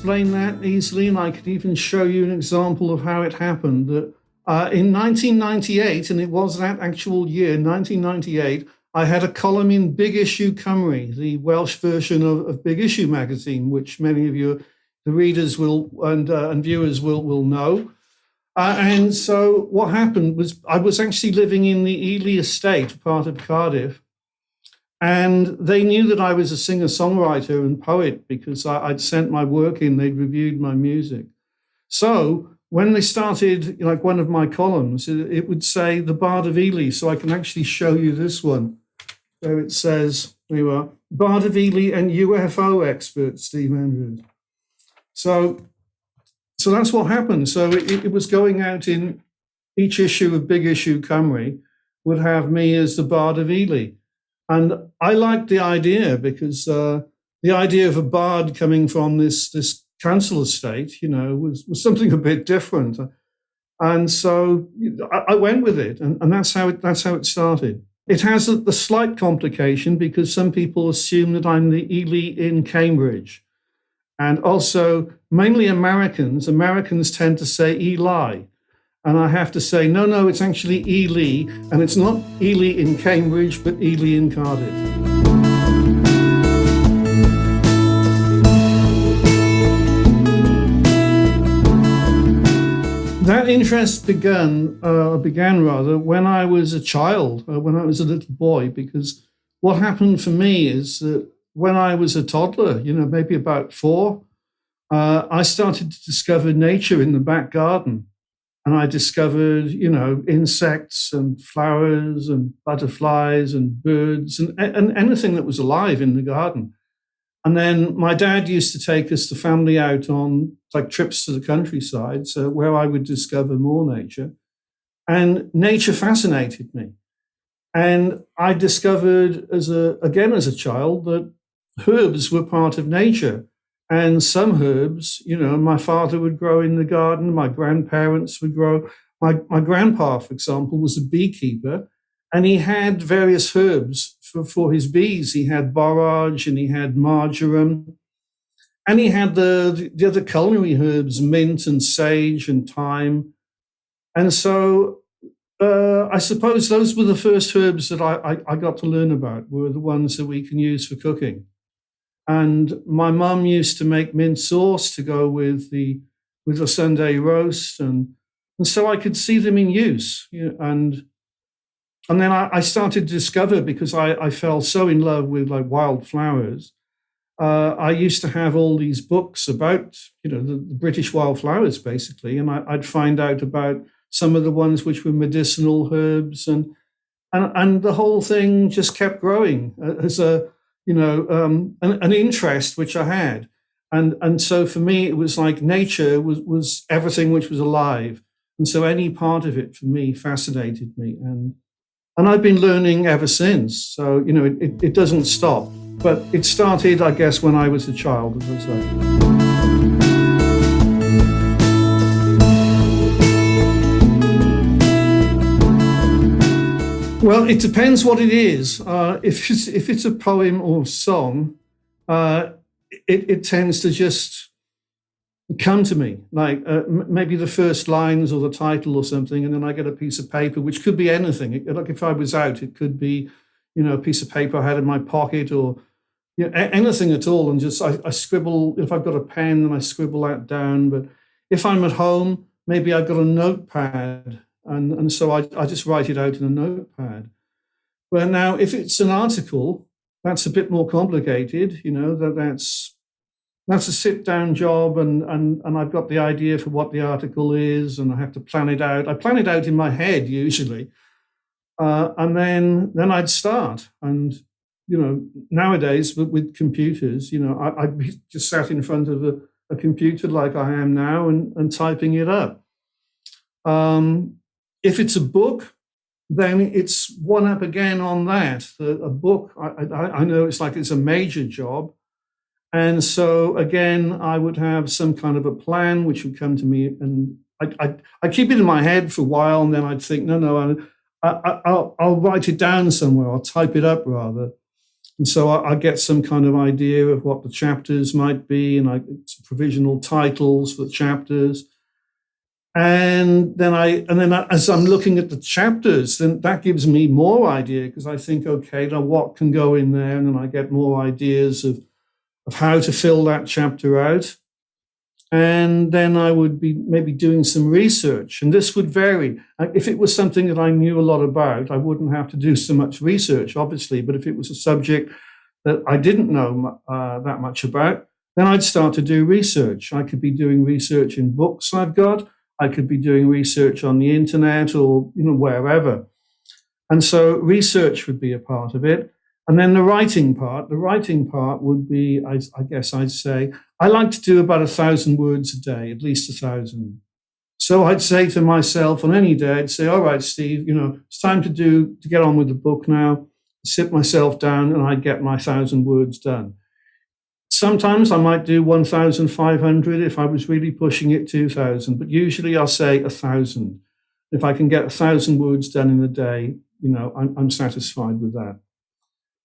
explain that easily, and I could even show you an example of how it happened. That in 1998, and it was that actual year, 1998, I had a column in Big Issue Cymru, the Welsh version of Big Issue magazine, which many of you, the readers will and viewers will know. And so what happened was I was actually living in the Ely estate, part of Cardiff, and they knew that I was a singer-songwriter and poet because I'd sent my work in, they'd reviewed my music. So when they started, like one of my columns, it would say the Bard of Ely. So I can actually show you this one, where it says, there you are, Bard of Ely and UFO expert, Steve Andrews. So that's what happened. So it was going out in each issue of Big Issue Cymru would have me as the Bard of Ely. And I liked the idea because the idea of a bard coming from this council estate, was something a bit different. And so I went with it, and that's how it started. It has the slight complication because some people assume that I'm the Ely in Cambridge. And also, mainly Americans tend to say Eli. And I have to say, no, it's actually Ely, and it's not Ely in Cambridge, but Ely in Cardiff. That interest began when I was a child, when I was a little boy, because what happened for me is that when I was a toddler, maybe about 4, I started to discover nature in the back garden. And I discovered, insects and flowers and butterflies and birds and anything that was alive in the garden. And then my dad used to take the family out on trips to the countryside, so where I would discover more nature. And nature fascinated me. And I discovered as a child that herbs were part of nature. And some herbs, my father would grow in the garden, my grandparents would grow. My grandpa, for example, was a beekeeper, and he had various herbs for his bees. He had borage and he had marjoram, and he had the other culinary herbs, mint and sage and thyme. And so I suppose those were the first herbs that I got to learn about, were the ones that we can use for cooking. And my mum used to make mint sauce to go with the Sunday roast, and so I could see them in use. And then I started to discover, because I fell so in love with wildflowers. I used to have all these books about the British wildflowers basically, and I'd find out about some of the ones which were medicinal herbs, and the whole thing just kept growing as an interest which I had. And so for me, it was like nature was everything which was alive. And so any part of it for me fascinated me. And I've been learning ever since. So, it doesn't stop. But it started, I guess, when I was a child, as I say. Well, it depends what it is. If it's a poem or song, it tends to just come to me, like maybe the first lines or the title or something, and then I get a piece of paper, which could be anything. Like if I was out, it could be, a piece of paper I had in my pocket, or anything at all, and just I scribble. If I've got a pen, then I scribble that down. But if I'm at home, maybe I've got a notepad. And so I just write it out in a notepad. But now, if it's an article, that's a bit more complicated. That's a sit-down job, and I've got the idea for what the article is, and I have to plan it out. I plan it out in my head usually, and then I'd start. And nowadays with computers, I'd be just sat in front of a computer like I am now and typing it up. If it's a book, then it's one up again on that. A book, I know it's a major job. And so again, I would have some kind of a plan which would come to me, and I keep it in my head for a while, and then I'd think, no, I'll write it down somewhere. I'll type it up rather. And so I get some kind of idea of what the chapters might be, and I get some provisional titles for the chapters. And then as I'm looking at the chapters, then that gives me more idea, because I think, okay, now what can go in there? And then I get more ideas of how to fill that chapter out. And then I would be maybe doing some research, and this would vary. If it was something that I knew a lot about, I wouldn't have to do so much research, obviously. But if it was a subject that I didn't know that much about, then I'd start to do research. I could be doing research in books I've got. I could be doing research on the internet, or wherever. And so research would be a part of it. And then the writing part would be, I guess I'd say, I like to do about 1,000 words a day, at least 1,000. So I'd say to myself on any day, I'd say, all right, Steve, it's time to get on with the book now. Sit myself down and I'd get my 1,000 words done. Sometimes I might do 1,500 if I was really pushing it, 2,000, but usually I'll say 1,000. If I can get 1,000 words done in a day, I'm satisfied with that.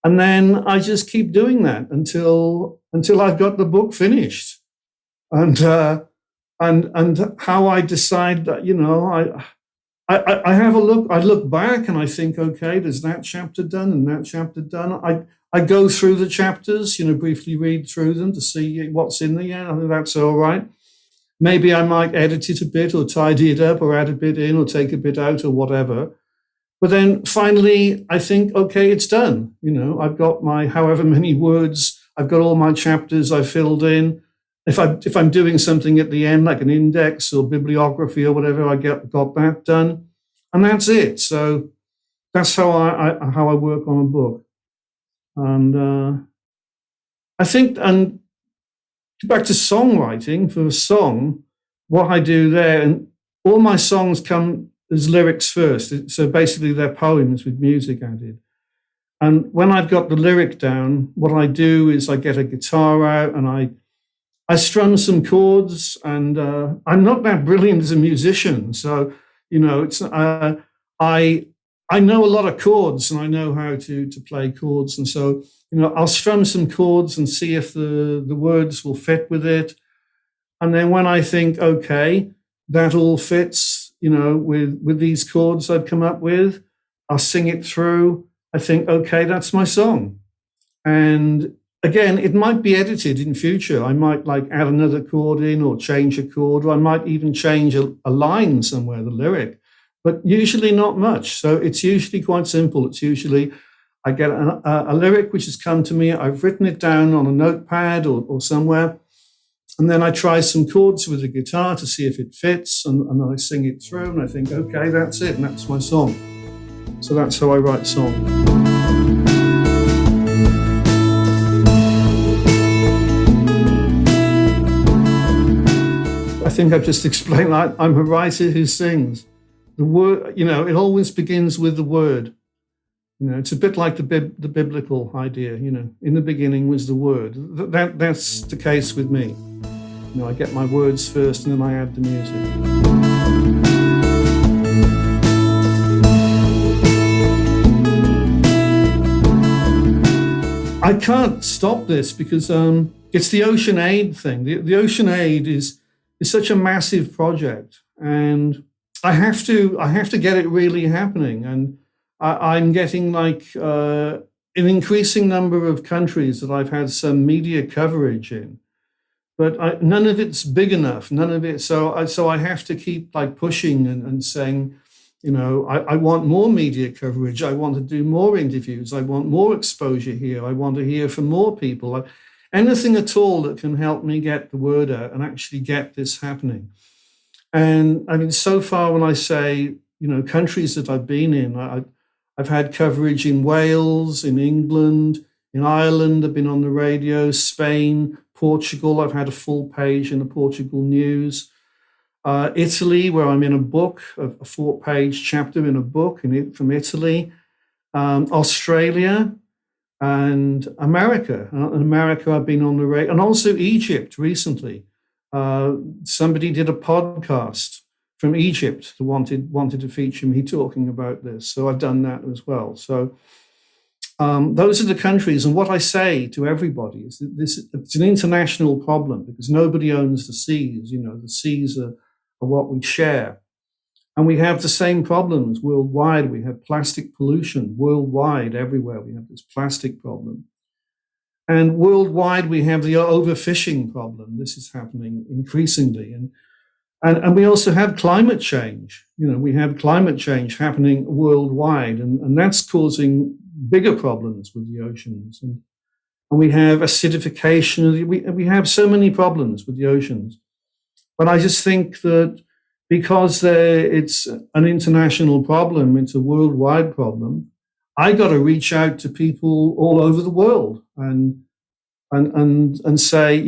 And then I just keep doing that until I've got the book finished. And how I decide that, I have a look. I look back and I think, okay, there's that chapter done and that chapter done. I go through the chapters, briefly read through them to see what's in there. Yeah, I think that's all right. Maybe I might edit it a bit, or tidy it up, or add a bit in, or take a bit out, or whatever. But then finally, I think, okay, it's done. I've got my however many words. I've got all my chapters I filled in. If I'm doing something at the end, like an index or bibliography or whatever, I got that done, and that's it. So that's how I work on a book. And I think, and back to songwriting, for a song, what I do there, and all my songs come as lyrics first. So basically they're poems with music added. And when I've got the lyric down, what I do is I get a guitar out and I strum some chords, and I'm not that brilliant as a musician. So, it's I know a lot of chords, and I know how to play chords. And so, I'll strum some chords and see if the words will fit with it. And then when I think, okay, that all fits, with these chords I've come up with, I'll sing it through. I think, okay, that's my song. And again, it might be edited in future. I might add another chord in, or change a chord, or I might even change a line somewhere, the lyric, but usually not much. So it's usually quite simple. It's usually I get a lyric which has come to me. I've written it down on a notepad or somewhere, and then I try some chords with the guitar to see if it fits, and then I sing it through, and I think, okay, that's it, and that's my song. So that's how I write songs. I think I've just explained I'm a writer who sings. The word, it always begins with the word. It's a bit like the biblical idea. In the beginning was the word. That's the case with me. I get my words first, and then I add the music. I can't stop this because it's the Ocean Aid thing. The Ocean Aid is such a massive project, and I have to get it really happening. And I'm getting an increasing number of countries that I've had some media coverage in, but none of it's big enough. None of it. So I have to keep pushing and saying, I want more media coverage. I want to do more interviews. I want more exposure here. I want to hear from more people. Anything at all that can help me get the word out and actually get this happening. And I mean, so far, when I say, countries that I've been in, I've had coverage in Wales, in England, in Ireland. I've been on the radio, Spain, Portugal. I've had a full page in the Portugal news. Italy, where I'm in a book, a 4-page chapter in a book from Italy. Australia, and America. In America, I've been on the radio, and also Egypt recently. Somebody did a podcast from Egypt that wanted to feature me talking about this. So I've done that as well. So Those are the countries. And what I say to everybody is that it's an international problem because nobody owns the seas. The seas are what we share. And we have the same problems worldwide. We have plastic pollution worldwide, everywhere. We have this plastic problem. And worldwide, we have the overfishing problem. This is happening increasingly. And we also have climate change. We have climate change happening worldwide, and that's causing bigger problems with the oceans. And we have acidification. We have so many problems with the oceans. But I just think that because it's an international problem, it's a worldwide problem, I got to reach out to people all over the world and say,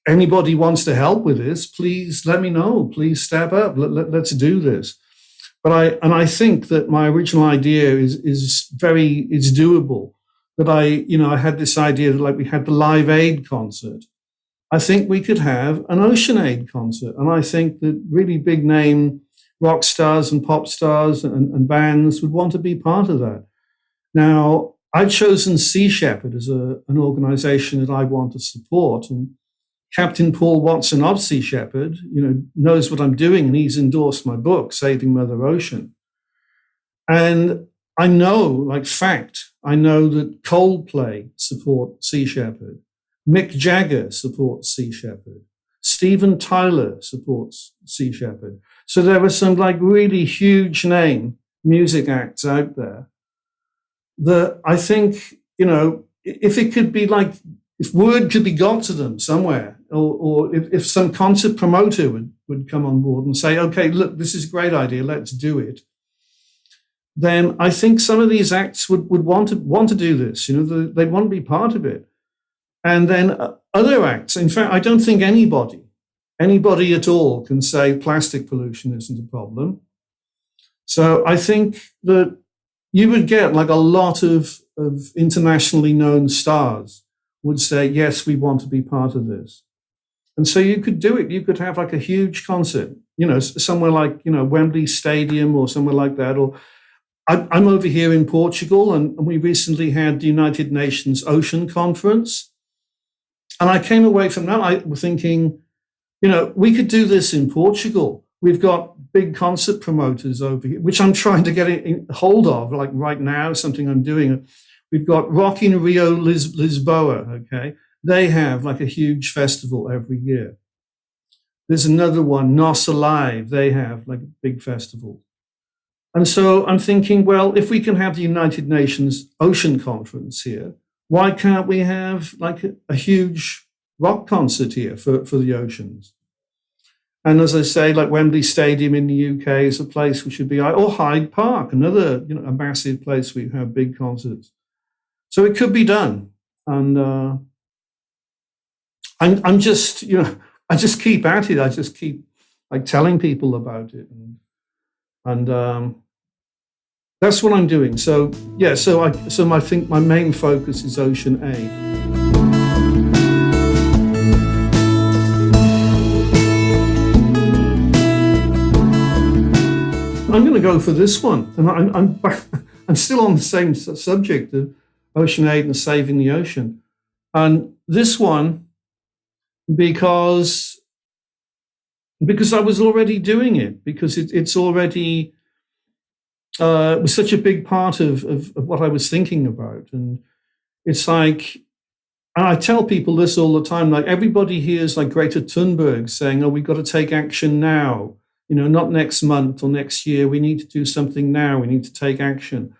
anybody wants to help with this, please let me know. Please step up. Let's do this. But I think that my original idea is doable. That I had this idea that, like, we had the Live Aid concert. I think we could have an Ocean Aid concert. And I think that really big name rock stars and pop stars and bands would want to be part of that. Now, I've chosen Sea Shepherd as an organization that I want to support. And Captain Paul Watson of Sea Shepherd, knows what I'm doing, and he's endorsed my book, Saving Mother Ocean. And I know that Coldplay support Sea Shepherd. Mick Jagger supports Sea Shepherd. Steven Tyler supports Sea Shepherd. So there are some really huge name music acts out there that I think, if it could be if word could be got to them somewhere, or if some concert promoter would come on board and say, okay, look, this is a great idea, let's do it, then I think some of these acts would want to do this. They'd want to be part of it. And then other acts, in fact, I don't think anybody at all can say plastic pollution isn't a problem. So I think that you would get a lot of internationally known stars would say, yes, we want to be part of this. And so you could do it. You could have a huge concert, somewhere like, Wembley Stadium or somewhere like that. Or I'm over here in Portugal, and we recently had the United Nations Ocean Conference. And I came away from that, I was thinking, we could do this in Portugal. We've got big concert promoters over here, which I'm trying to get in hold of, right now, something I'm doing. We've got Rock in Rio Lisboa, okay? They have a huge festival every year. There's another one, Nos Alive. They have a big festival. And so I'm thinking, well, if we can have the United Nations Ocean Conference here, why can't we have a huge rock concert here for the oceans? And as I say, Wembley Stadium in the UK is a place which should be, or Hyde Park, another a massive place where you have big concerts. So it could be done. And I'm just, I just keep at it. I just keep telling people about it. And that's what I'm doing. So yeah, so I think my main focus is Ocean Aid. I'm going to go for this one, and I'm still on the same subject of Ocean Aid and saving the ocean. And this one, because I was already doing it, because it's already. It was such a big part of what I was thinking about. And it's and I tell people this all the time, everybody hears Greta Thunberg saying, oh, we've got to take action now, not next month or next year. We need to do something now. We need to take action.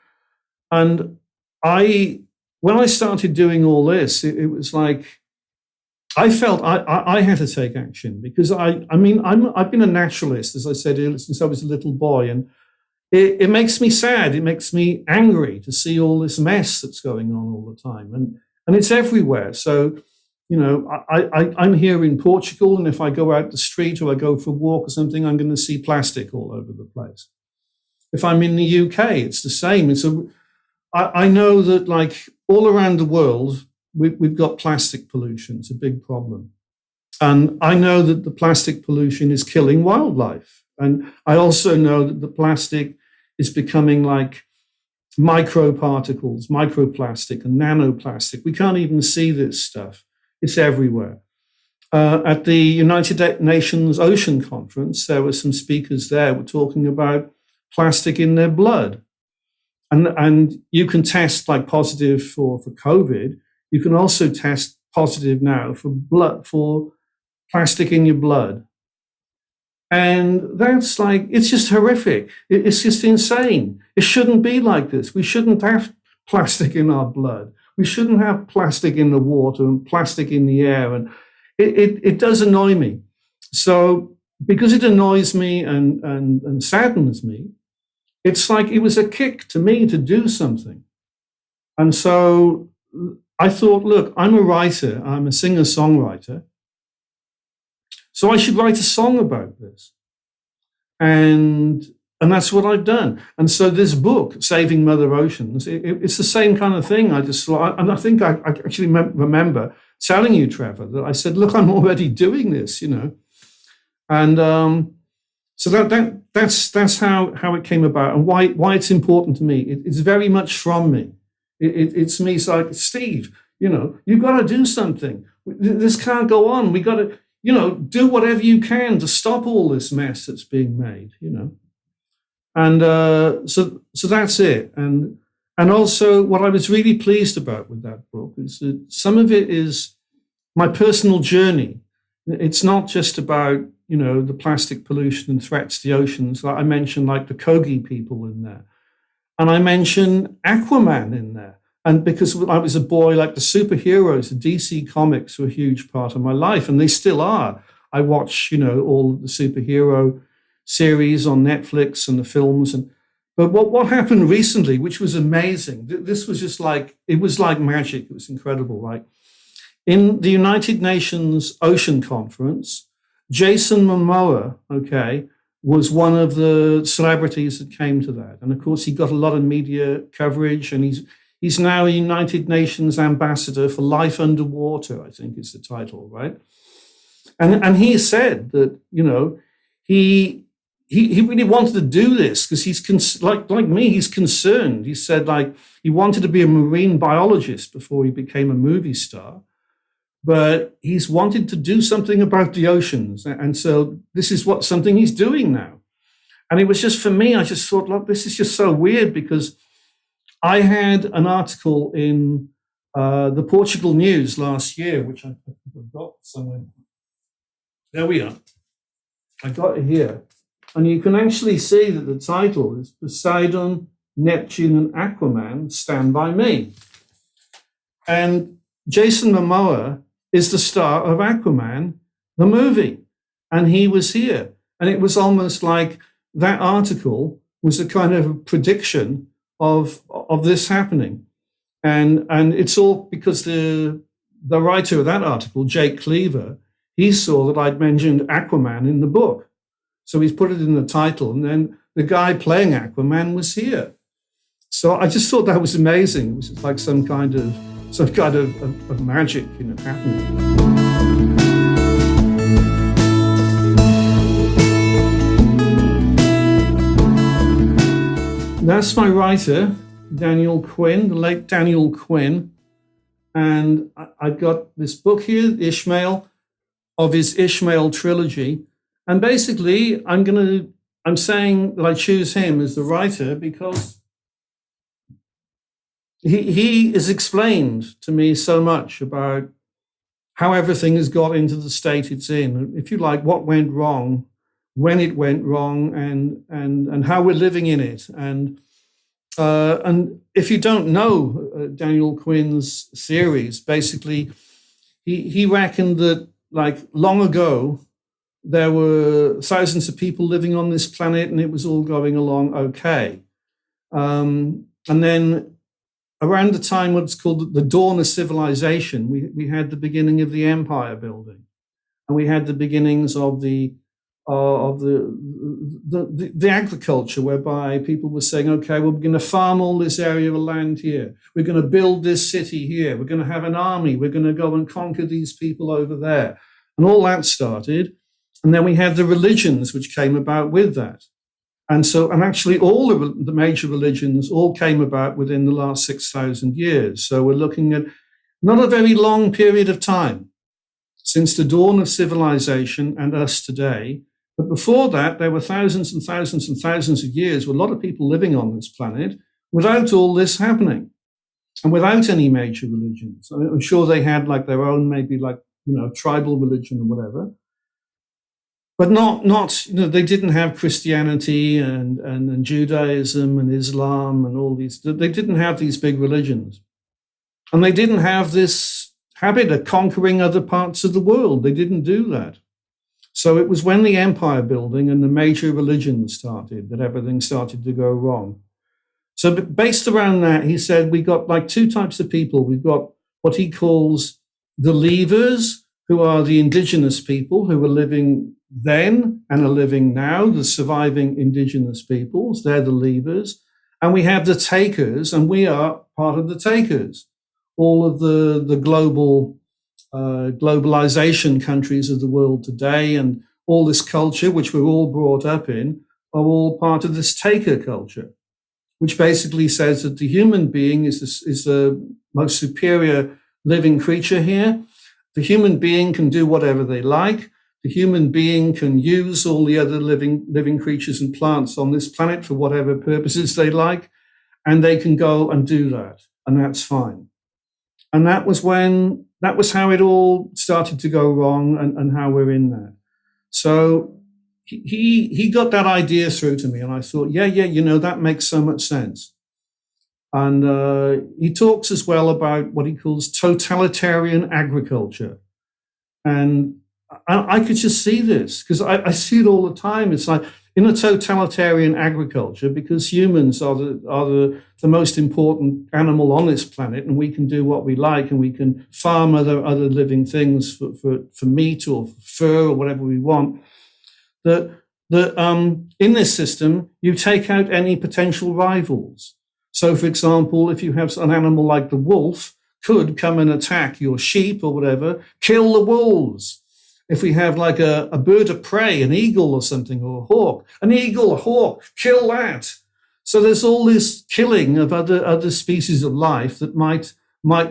And when I started doing all this, it was I felt I had to take action, because I've been a naturalist, as I said earlier, since I was a little boy. And it makes me sad. It makes me angry to see all this mess that's going on all the time. And it's everywhere. So, I'm here in Portugal, and if I go out the street or I go for a walk or something, I'm going to see plastic all over the place. If I'm in the UK, it's the same. I know that all around the world, we've got plastic pollution. It's a big problem. And I know that the plastic pollution is killing wildlife. And I also know that the plastic is becoming microparticles, microplastic and nanoplastic. We can't even see this stuff. It's everywhere. At the United Nations Ocean Conference, there were some speakers there who were talking about plastic in their blood. And you can test like positive for COVID. You can also test positive now for plastic in your blood. And that's like, it's just horrific. It's just insane. It shouldn't be like this. We shouldn't have plastic in our blood. We shouldn't have plastic in the water and plastic in the air. And it does annoy me. So because it annoys me and saddens me, it's like it was a kick to me to do something. And so I thought, look, I'm a writer. I'm a singer-songwriter. So I should write a song about this. And that's what I've done. And so this book, Saving Mother Oceans, it's the same kind of thing. I just thought, and I think I actually remember telling you, Trevor, that I said, look, I'm already doing this, you know. And so that's how it came about and why it's important to me. It's very much from me. It's me. It's like, Steve, you know, you've got to do something. This can't go on. We got to, you know, do whatever you can to stop all this mess that's being made, you know. And so that's it. And also what I was really pleased about with that book is that some of it is my personal journey. It's not just about, you know, the plastic pollution and threats to the oceans. Like I mentioned, like the Kogi people in there. And I mention Aquaman in there. And because I was a boy, like the superheroes, the DC comics were a huge part of my life, and they still are. I watch, you know, all the superhero series on Netflix and the films. But what happened recently, which was amazing, this was just like, it was like magic. It was incredible. Like in the United Nations Ocean Conference, Jason Momoa, okay, was one of the celebrities that came to that. And of course, he got a lot of media coverage, and he's now a United Nations ambassador for Life Underwater, I think is the title, right? And he said that, you know, he really wanted to do this because he's like me, he's concerned. He said like he wanted to be a marine biologist before he became a movie star, but he's wanted to do something about the oceans. And so this is something he's doing now. And it was just, for me, I just thought, look, this is just so weird because I had an article in the Portugal News last year, which I've got somewhere. There we are. I got it here. And you can actually see that the title is Poseidon, Neptune, and Aquaman Stand By Me. And Jason Momoa is the star of Aquaman, the movie. And he was here. And it was almost like that article was a kind of prediction of this happening. And it's all because the writer of that article, Jake Cleaver, he saw that I'd mentioned Aquaman in the book. So he's put it in the title, and then the guy playing Aquaman was here. So I just thought that was amazing. It was just like some kind of magic, you know, happening. That's my writer, Daniel Quinn, the late Daniel Quinn. And I got this book here, Ishmael, of his Ishmael trilogy. And basically, I'm saying that I choose him as the writer because he has explained to me so much about how everything has got into the state it's in. If you like, what went wrong, when it went wrong, and how we're living in it. And if you don't know Daniel Quinn's theories, basically, he reckoned that like long ago, there were thousands of people living on this planet and it was all going along okay. And then around the time what's called the dawn of civilization, we had the beginning of the empire building, and we had the beginnings of the agriculture, whereby people were saying, okay, well, we're going to farm all this area of land here. We're going to build this city here. We're going to have an army. We're going to go and conquer these people over there. And all that started. And then we had the religions which came about with that. And actually all the major religions all came about within the last 6,000 years. So we're looking at not a very long period of time since the dawn of civilization and us today. But before that, there were thousands and thousands and thousands of years with a lot of people living on this planet without all this happening and without any major religions. I'm sure they had like their own, maybe like, tribal religion or whatever. But not they didn't have Christianity and Judaism and Islam and all these. They didn't have these big religions. And they didn't have this habit of conquering other parts of the world. They didn't do that. So it was when the empire building and the major religions started that everything started to go wrong. So based around that, he said, we got like two types of people. We've got what he calls the leavers, who are the indigenous people who were living then and are living now, the surviving indigenous peoples. They're the leavers. And we have the takers, and we are part of the takers. All of the global globalization countries of the world today and all this culture, which we're all brought up in, are all part of this taker culture, which basically says that the human being is the most superior living creature here. The human being can do whatever they like. The human being can use all the other living creatures and plants on this planet for whatever purposes they like, and they can go and do that, and that's fine. And that was how it all started to go wrong, and how we're in that. So he got that idea through to me, and I thought, yeah, that makes so much sense. And he talks as well about what he calls totalitarian agriculture. And I could just see this, because I see it all the time. It's like in a totalitarian agriculture, because humans are the most important animal on this planet, and we can do what we like, and we can farm other living things for meat or fur or whatever we want. That in this system, you take out any potential rivals. So, for example, if you have an animal like the wolf could come and attack your sheep or whatever, kill the wolves. If we have like a bird of prey, an eagle or something, or a hawk, an eagle, a hawk, kill that. So there's all this killing of other species of life that might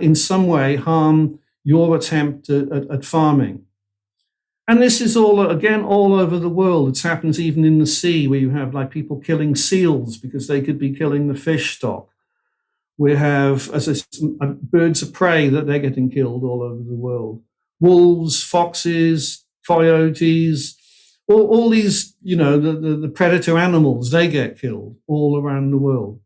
in some way harm your attempt at farming. And this is all over the world. It happens even in the sea, where you have like people killing seals because they could be killing the fish stock. We have, as I said, birds of prey that they're getting killed all over the world. Wolves, foxes, coyotes, all these, the predator animals, they get killed all around the world.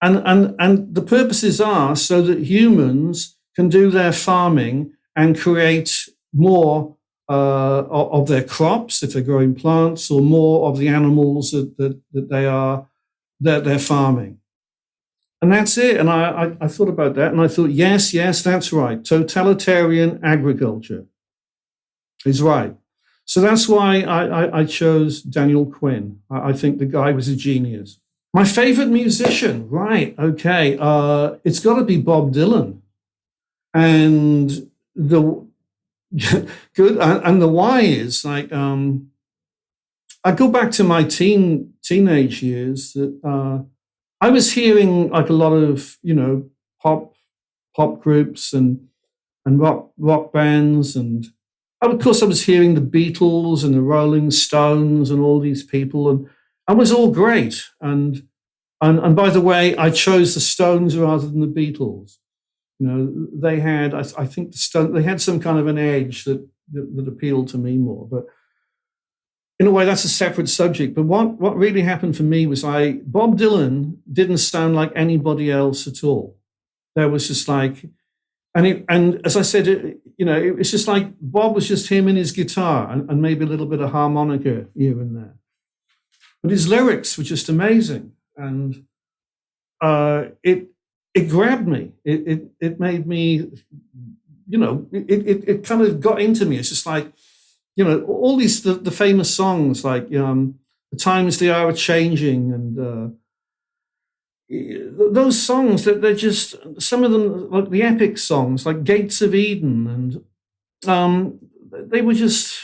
And the purposes are so that humans can do their farming and create more of their crops, if they're growing plants, or more of the animals that they're farming. And that's it. And I thought about that, and I thought, yes, that's right. Totalitarian agriculture is right. So that's why I chose Daniel Quinn. I think the guy was a genius. My favorite musician, right? Okay, it's got to be Bob Dylan, and the good. And the why is like I go back to my teenage years that. I was hearing like a lot of, pop groups and rock bands, and of course I was hearing the Beatles and the Rolling Stones and all these people, and it was all great. And by the way, I chose the Stones rather than the Beatles. They had, I think they had some kind of an edge that appealed to me more, but. In a way, that's a separate subject. But what really happened for me was Bob Dylan didn't sound like anybody else at all. There was just like, and as I said, it's just like Bob was just him and his guitar and maybe a little bit of harmonica here and there. But his lyrics were just amazing, and it grabbed me. It made me, it kind of got into me. It's just like. All these the famous songs like the times they are changing, and those songs that they're just some of them like the epic songs like Gates of Eden, and they were just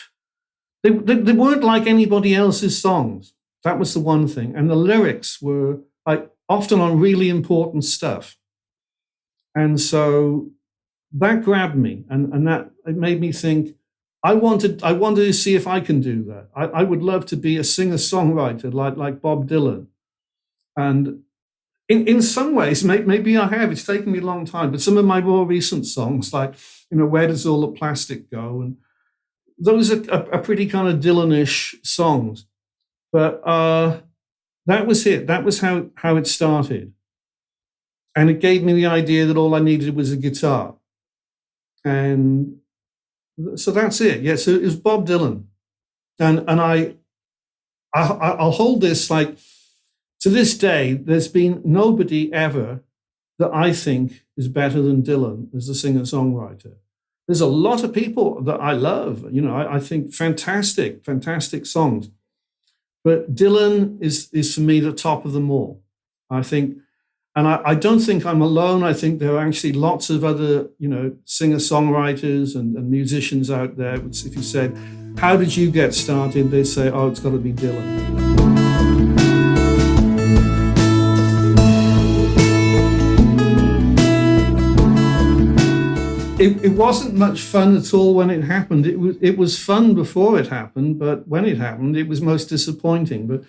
they weren't like anybody else's songs. That was the one thing. And the lyrics were like often on really important stuff. And so that grabbed me, and that it made me think I wanted to see if I can do that. I would love to be a singer-songwriter like Bob Dylan. And in some ways, maybe I have. It's taken me a long time, but some of my more recent songs, like, Where Does All the Plastic Go? And those are pretty kind of Dylan-ish songs. But that was it. That was how it started. And it gave me the idea that all I needed was a guitar. And so that's it. Yeah, so it was Bob Dylan. And I'll hold this, like, to this day, there's been nobody ever that I think is better than Dylan as a singer-songwriter. There's a lot of people that I love, I think fantastic, fantastic songs. But Dylan is for me the top of them all. I think, and I don't think I'm alone. I think there are actually lots of other, singer-songwriters and musicians out there. If you said, how did you get started? They'd say, oh, it's got to be Dylan. It wasn't much fun at all when it happened. It was fun before it happened, but when it happened, it was most disappointing. But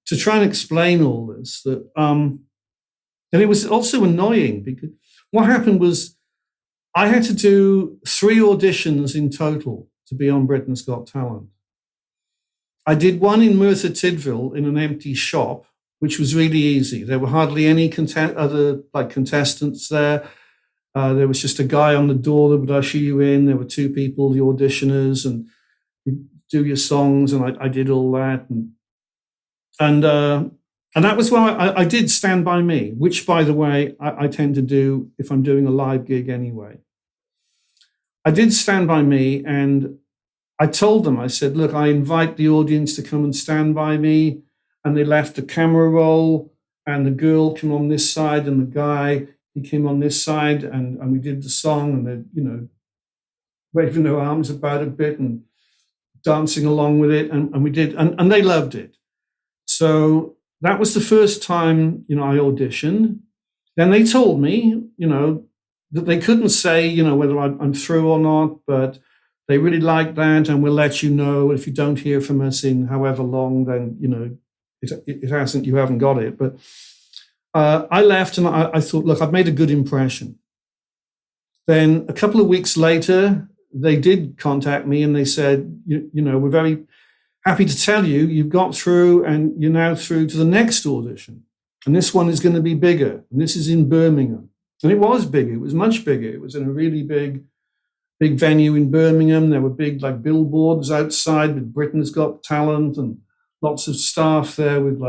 to try and explain all this, and it was also annoying because what happened was I had to do 3 auditions in total to be on Britain's Got Talent. I did one in Merthyr Tydfil in an empty shop, which was really easy. There were hardly any other contestants there. There was just a guy on the door that would usher you in. There were 2 people, the auditioners, and you do your songs, and I did all that. And that was why I did Stand By Me, which, by the way, I tend to do if I'm doing a live gig anyway. I did Stand By Me, and I told them, I said, look, I invite the audience to come and stand by me. And they left a camera roll, and the girl came on this side, and the guy, he came on this side, and we did the song, and they're, waving their arms about a bit and dancing along with it, and we did, and they loved it. So that was the first time, I auditioned. Then they told me, that they couldn't say, whether I'm through or not, but they really liked that, and we'll let you know if you don't hear from us in however long, then, you haven't got it. But I left, and I thought, look, I've made a good impression. Then a couple of weeks later, they did contact me, and they said, we're very happy to tell you you've got through, and you're now through to the next audition. And this one is going to be bigger. And this is in Birmingham. And it was bigger. It was much bigger. It was in a really big venue in Birmingham. There were big billboards outside with Britain's Got Talent, and lots of staff there with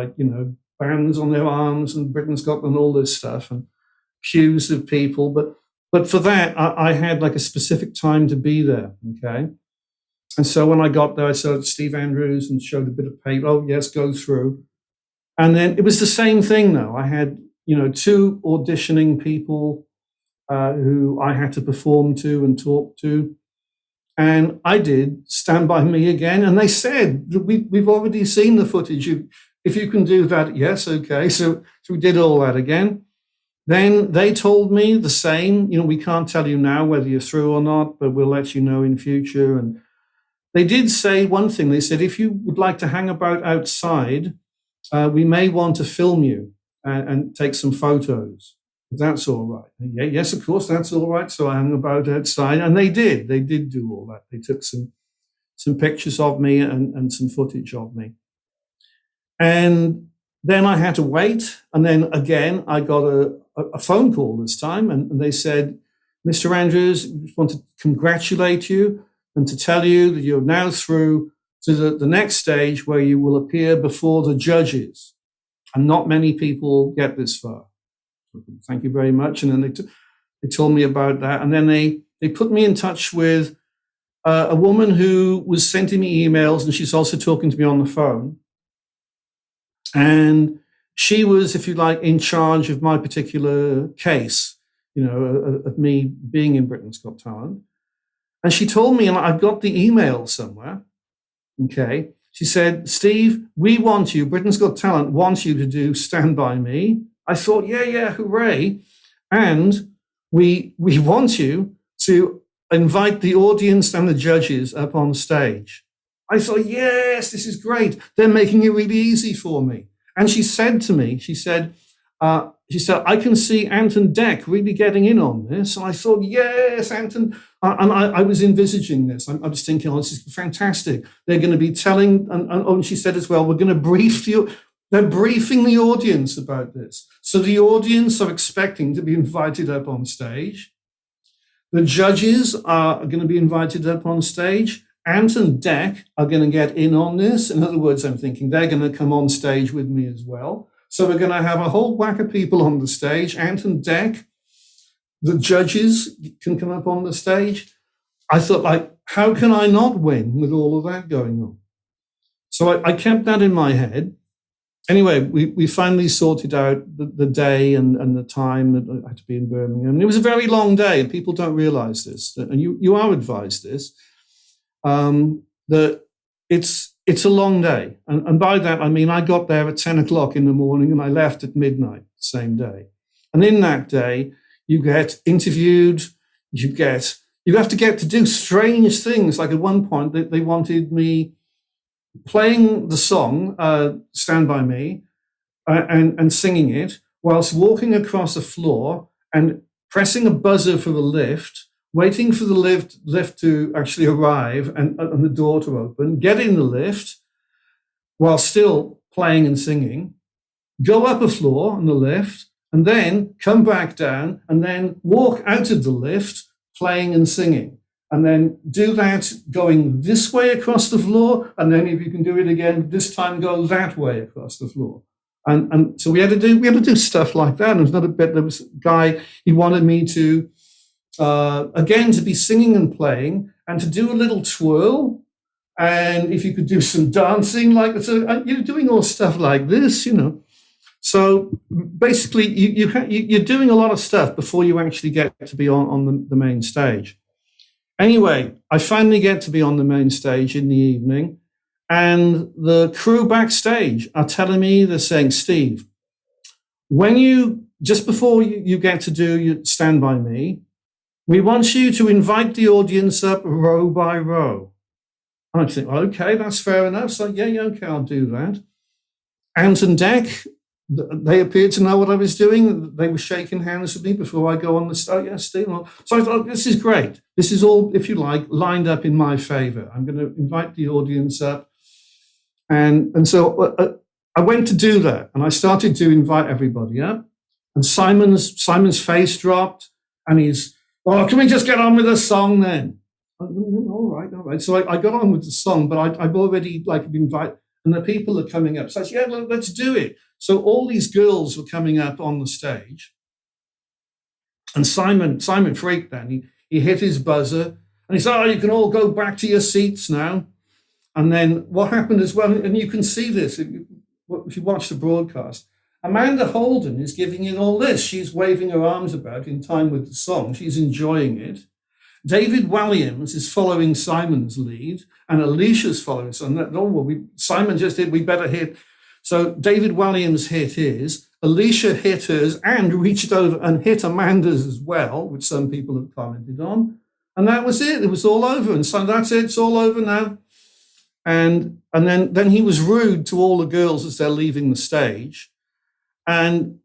bands on their arms and Britain's Got and all this stuff, and queues of people. But for that, I had a specific time to be there. Okay. And so when I got there, I saw Steve Andrews and showed a bit of paper. Oh, yes, go through. And then it was the same thing, though. I had, 2 auditioning people who I had to perform to and talk to. And I did Stand By Me again. And they said, we've already seen the footage. If you can do that, yes, okay. So we did all that again. Then they told me the same, we can't tell you now whether you're through or not, but we'll let you know in future. And they did say one thing. They said, if you would like to hang about outside, we may want to film you and take some photos. That's all right. Yeah, yes, of course, that's all right. So I hung about outside, and they did do all that. They took some pictures of me and some footage of me. And then I had to wait. And then again, I got a phone call this time, and they said, Mr. Andrews, we just want to congratulate you and to tell you that you're now through to the next stage where you will appear before the judges. And not many people get this far. Thank you very much. And then they told me about that. And then they put me in touch with a woman who was sending me emails, and she's also talking to me on the phone. And she was, if you like, in charge of my particular case, of me being in Britain's Got Talent. And she told me, and I've got the email somewhere, okay? She said, Steve, we want you, Britain's Got Talent wants you to do Stand By Me. I thought, yeah, hooray. And we want you to invite the audience and the judges up on stage. I thought, yes, this is great. They're making it really easy for me. And she said to me, she said, I can see Anton Deck really getting in on this. And I thought, yes, Anton. And I was envisaging this. I was thinking, oh, this is fantastic. They're going to be telling, and she said as well, we're going to brief you. They're briefing the audience about this. So the audience are expecting to be invited up on stage. The judges are going to be invited up on stage. Anton Deck are going to get in on this. In other words, I'm thinking they're going to come on stage with me as well. So we're going to have a whole whack of people on the stage. Anton Deck, the judges can come up on the stage. I thought, like, how can I not win with all of that going on? So I kept that in my head. Anyway, we finally sorted out the day and the time that I had to be in Birmingham. And it was a very long day, and people don't realize this. And you are advised this, that it's a long day. And by that, I mean, I got there at 10 o'clock in the morning and I left at midnight the same day. And in that day, you get interviewed, you have to get to do strange things. Like at one point, they wanted me playing the song, Stand By Me, and singing it whilst walking across the floor and pressing a buzzer for the lift, waiting for the lift to actually arrive and the door to open, get in the lift while still playing and singing, go up a floor on the lift, and then come back down and then walk out of the lift playing and singing. And then do that going this way across the floor, and then if you can do it again, this time go that way across the floor. And so we had to do stuff like that. And there's another bit. There was a guy, he wanted me to again to be singing and playing and to do a little twirl. And if you could do some dancing, like so, you're doing all stuff like this, you know. So basically, you're doing a lot of stuff before you actually get to be on the main stage. Anyway, I finally get to be on the main stage in the evening, and the crew backstage are telling me, they're saying, Steve, just before you get to do your Stand By Me, we want you to invite the audience up row by row. I think, okay, that's fair enough. So yeah, okay, I'll do that. Anton Deck, they appeared to know what I was doing. They were shaking hands with me before I go on the stage. Yeah, Steve. So I thought, this is great. This is all, if you like, lined up in my favor. I'm going to invite the audience up. And so I went to do that, and I started to invite everybody up. And Simon's face dropped, and he's, oh, can we just get on with the song then? All right. So I got on with the song, but I've already been invited, and the people are coming up. So I said, yeah, let's do it. So all these girls were coming up on the stage, and Simon freaked then. He hit his buzzer, and he said, oh, you can all go back to your seats now. And then what happened as well, and you can see this if you watch the broadcast, Amanda Holden is giving it all this. She's waving her arms about in time with the song. She's enjoying it. David Walliams is following Simon's lead, and Alicia's following. So Simon just did, we better hit. So David Walliams hit his, Alicia hit hers, and reached over and hit Amanda's as well, which some people have commented on. And that was it. It was all over. And so that's it. It's all over now. And then he was rude to all the girls as they're leaving the stage. And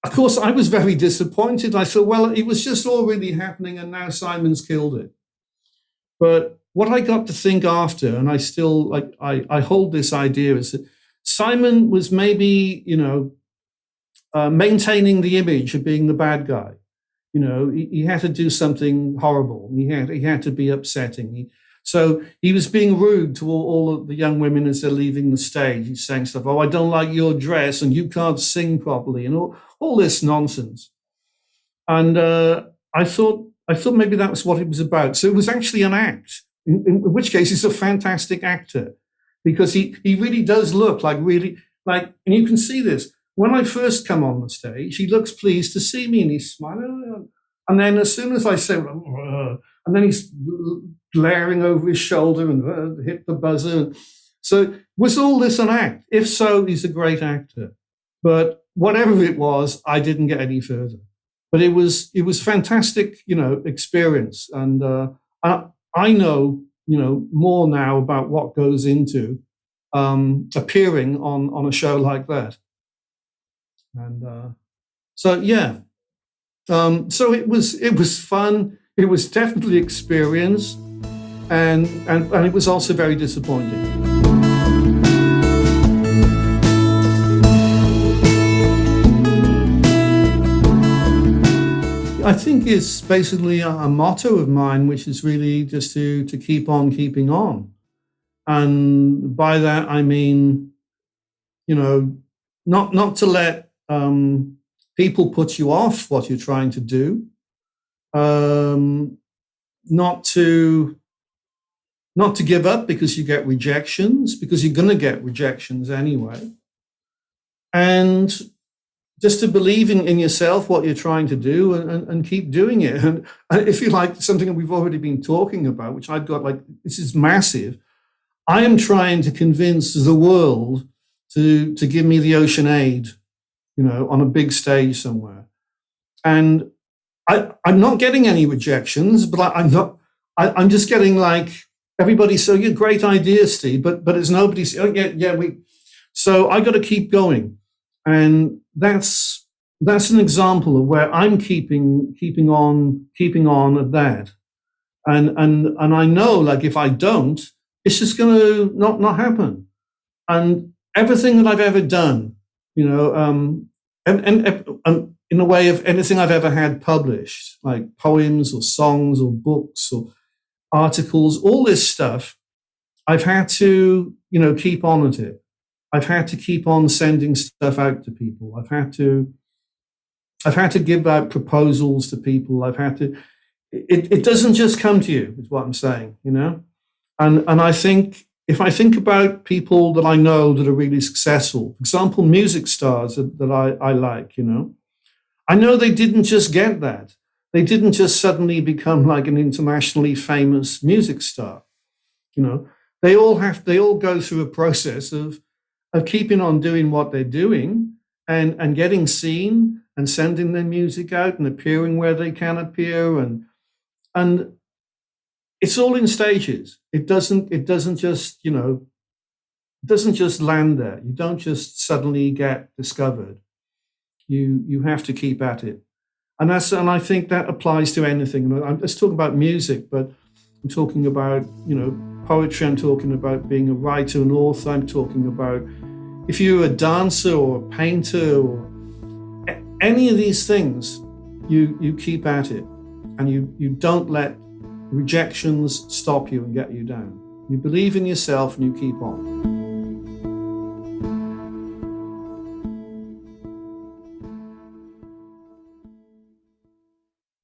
of course, I was very disappointed. I thought, well, it was just all really happening, and now Simon's killed it. But what I got to think after, and I still I hold this idea, is that Simon was maybe, maintaining the image of being the bad guy. He had to do something horrible. He had to be upsetting. So he was being rude to all of the young women as they're leaving the stage. He's saying stuff, oh, I don't like your dress, and you can't sing properly, and all this nonsense. And I thought maybe that was what it was about. So it was actually an act, in which case he's a fantastic actor, because he really does look and you can see this. When I first come on the stage, he looks pleased to see me, and he's smiling. And then as soon as I say, and then he's glaring over his shoulder and hit the buzzer. So was all this an act? If so, he's a great actor. But whatever it was, I didn't get any further. But it was fantastic, experience, and I know more now about what goes into appearing on a show like that, and so yeah, so it was fun. It was definitely experience, and it was also very disappointing. I think it's basically a motto of mine, which is really just to keep on keeping on. And by that I mean, you know, not to let people put you off what you're trying to do, um, not to not to give up because you get rejections, because you're going to get rejections anyway, and just to believe in yourself, what you're trying to do, and keep doing it. And if you like something that we've already been talking about, which I've got, like, this is massive. I am trying to convince the world to give me the Ocean Aid, on a big stage somewhere. And I'm not getting any rejections, but I'm not. I'm just getting, like, everybody. So, yeah, great idea, Steve, but it's nobody. Oh, yeah, we. So I got to keep going, and that's an example of where I'm keeping on at that, and I know, like, if I don't, it's just going to not happen. And everything that I've ever done, and in a way of anything I've ever had published, like poems or songs or books or articles, all this stuff, I've had to, keep on at it. I've had to keep on sending stuff out to people. I've had to give out proposals to people. I've had to. It doesn't just come to you, is what I'm saying, And I think, if I think about people that I know that are really successful, for example, music stars that I like, I know they didn't just get that. They didn't just suddenly become like an internationally famous music star. They all go through a process of keeping on doing what they're doing, and getting seen, and sending their music out, and appearing where they can appear, and it's all in stages. It doesn't just land there. You don't just suddenly get discovered. You have to keep at it. And I think that applies to anything. I'm just talking about music, but I'm talking about, poetry. I'm talking about being a writer, an author. I'm talking about if you're a dancer or a painter or any of these things, you keep at it, and you don't let rejections stop you and get you down. You believe in yourself and you keep on.